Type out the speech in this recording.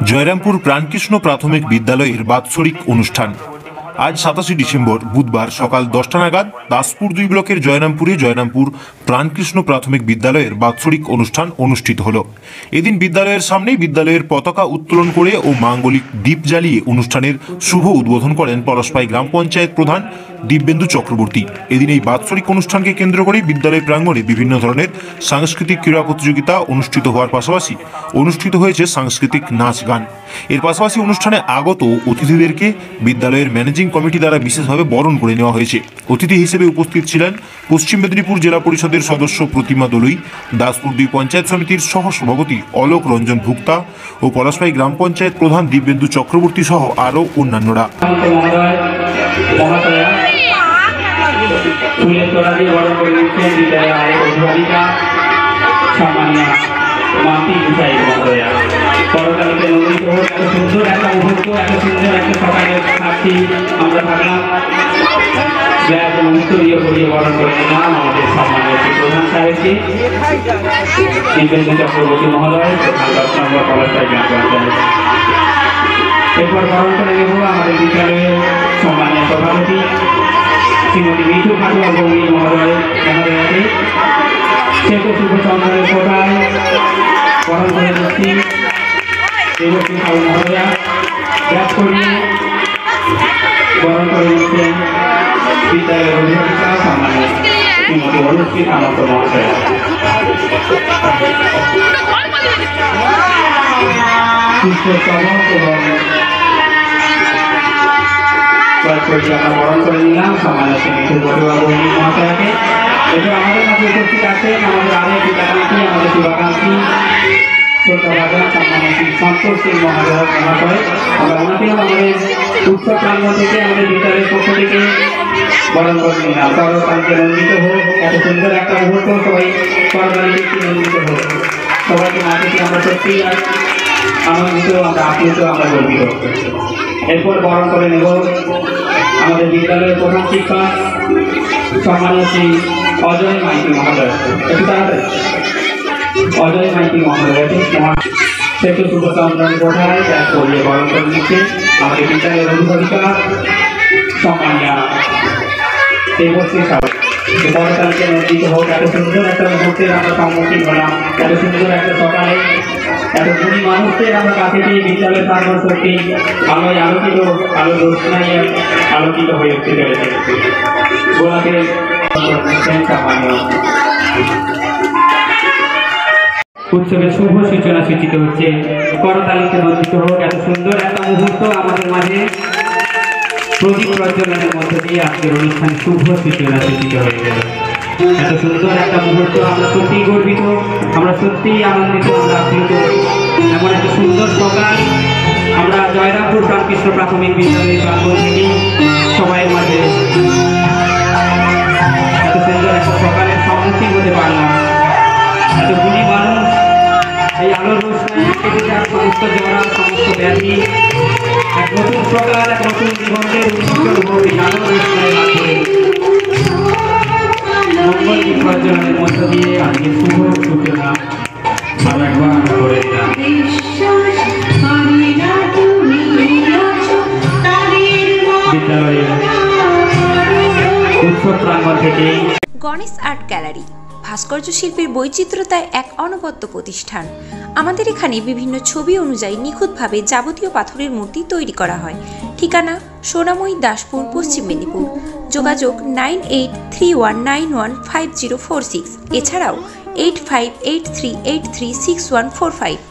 জয়রামপুর প্রাণকৃষ্ণ প্রাথমিক বিদ্যালয়ের বাৎসরিক অনুষ্ঠান আজ 27 ডিসেম্বর বুধবার সকাল 10টা নাগাদ দাসপুর 2 ব্লকের জয়রামপুর প্রাণকৃষ্ণ প্রাথমিক বিদ্যালয়ের বাৎসরিক অনুষ্ঠান অনুষ্ঠিত হল। এদিন বিদ্যালয়ের সামনে বিদ্যালয়ের পতাকা উত্তোলন করে ও মাঙ্গলিক দীপ জ্বালিয়ে অনুষ্ঠানের শুভ উদ্বোধন করেন পলাশপাই গ্রাম পঞ্চায়েত প্রধান দিব্যেন্দু চক্রবর্তী। এদিন এই বাৎসরিক অনুষ্ঠানকে কেন্দ্র করে বিদ্যালয় প্রাঙ্গণে বিভিন্ন ধরনের সাংস্কৃতিক ক্রীড়া প্রতিযোগিতা অনুষ্ঠিত হওয়ার পাশাপাশি অনুষ্ঠিত হয়েছে সাংস্কৃতিক নাচ গান। এর পাশাপাশি অনুষ্ঠানে আগত অতিথিদেরকে বিদ্যালয়ের ম্যানেজিং কমিটি দ্বারা বিশেষভাবে বরণ করে নেওয়া হয়েছে। অতিথি হিসেবে উপস্থিত ছিলেন পশ্চিম মেদিনীপুর জেলা পরিষদের সদস্য প্রতিমা দলুই, দাসপুর 2 পঞ্চায়েত সমিতির সহ সভাপতি অলোক রঞ্জন ভুক্তা ও পলাশপাই গ্রাম পঞ্চায়েত প্রধান দিব্যেন্দু চক্রবর্তী সহ আরও অন্যান্যরা। পরকালে সুন্দর একটা মুহূর্ত, এত সুন্দর একটা সকালের সাক্ষী আমরা থাকলাম। মুহূর্ত দিয়ে ঘুরিয়ে বরণ করে নিলাম আমাদের সম্মানীয় প্রধান সাহেবকে, দিব্যেন্দু চক্রবর্তী মহোদয়, প্রধান 10 নম্বর পলাশপাই গ্রাম পঞ্চায়েত। এরপর বরণ করে নেব আমাদের বিদ্যালয়ের সম্মানীয় সভাপতি শ্রীমতী মিঠু খাটুয়া গৌরী মহোদয় মহোদয়কে শেখ শুভচন্দ্রের কোটায় বরণ করে নিচ্ছি। মহোদয়া ব্যাগ করিয়ে বরণ করে নিচ্ছেন বিদ্যালয়ের অভিভাবিকা সম্মানীয় শ্রীমতী অনুষ্ঠিত সামন্ত মহাশয়া। আমরা বরণ করে নিলাম সম্মানীয় শ্রী মিঠু খাটুয়া গৌরী মহাশয়াকে। এবার আমাদের মধ্যে উপস্থিত আছেন আমাদের আরেক পিতাকাঙ্ক্ষী, আমাদের শুভাকাঙ্ক্ষী সন্তোষ সিং মহাশয়। আমরা ওনাকেও আমাদের উৎসব প্রাঙ্গণ থেকে আমাদের বিদ্যালয়ের পক্ষ থেকে বরণ করে নিলাম। সর্বকালকে নন্দিত হোক, এত সুন্দর একটা মুহূর্ত, সবাই সর্বকালকে নন্দিত হোক। সবাইকে না থেকে আমরা সত্যি আনন্দিত, আমরা আপ্লুত, আমরা গর্বিত। এরপর বরণ করে নেব আমাদের বিদ্যালয়ের প্রধান শিক্ষক সম্মানীয় শ্রী অজয় মাইতি মহোদয়। একটু তাড়াতাড়ি অজয় মাইতি মহোদয়কে শেখ শুভচন্দ্রের কোঠায় ব্যাগ করিয়ে বরণ করে নিচ্ছে আমাদের বিদ্যালয়ের অভিভাবিকা সম্মানীয় দেবশ্রী সাহু। পরকালকে নন্দিত হোক, এত সুন্দর একটা মুহূর্তের আমরা সম্মুখীন হলাম। এত সুন্দর একটা সকালে এত গুণী মানুষদের আমরা কাছে পেয়ে বিদ্যালয়ের প্রাঙ্গণ সত্যি আলোয় আলোকিত, আলো রোশনাই আলোকিত হয়ে উঠতে চলেছে। গোলাপের সম্মানীয় উৎসবের শুভ সূচনা সূচিত হচ্ছে। করতালিতে নন্দিত হোক, এত সুন্দর একটা মুহূর্ত আমাদের মাঝে প্রদীপ প্রজ্বলনের মধ্য দিয়ে আজকের অনুষ্ঠান শুভ সূচনা সূচিত হয়ে গেল। এত সুন্দর একটা মুহূর্ত, আমরা সত্যিই গর্বিত, আমরা সত্যিই আনন্দিত, আমরা আপ্লুত। এমন একটা সুন্দর সকাল আমরা জয়রামপুর প্রাণকৃষ্ণ প্রাথমিক বিদ্যালয়ের প্রাঙ্গণ থেকে সবাই মাঝে এত সুন্দর একটা সকালের সম্মুখীন হতে পারলাম। এত গুণী মানুষ, এই আলোর রোশনাই কেটে যাওয়ার সমস্ত জড়া, সমস্ত ব্যাধি, এক নতুন সকাল, এক নতুন জীবনের উন্মোচন হবে এই আলোর রোশনাইয়ের মাধ্যমে। মঙ্গল বিসর্জনের মধ্য দিয়ে আজকে শুভ সূচনা আরো একবার করে দিলাম। বিদ্যালয়ের উৎসব প্রাঙ্গণ থেকে গণেশ আর্ট গ্যালারি ভাস্কর্য শিল্পের বৈচিত্র্যতায় এক অনবদ্য প্রতিষ্ঠান। আমাদের এখানে বিভিন্ন ছবি অনুযায়ী নিখুঁতভাবে যাবতীয় পাথরের মূর্তি তৈরি করা হয়। ঠিকানা সোনাময়ী, দাসপুর, পশ্চিম মেদিনীপুর। যোগাযোগ 9831915046, এছাড়াও 8583836145।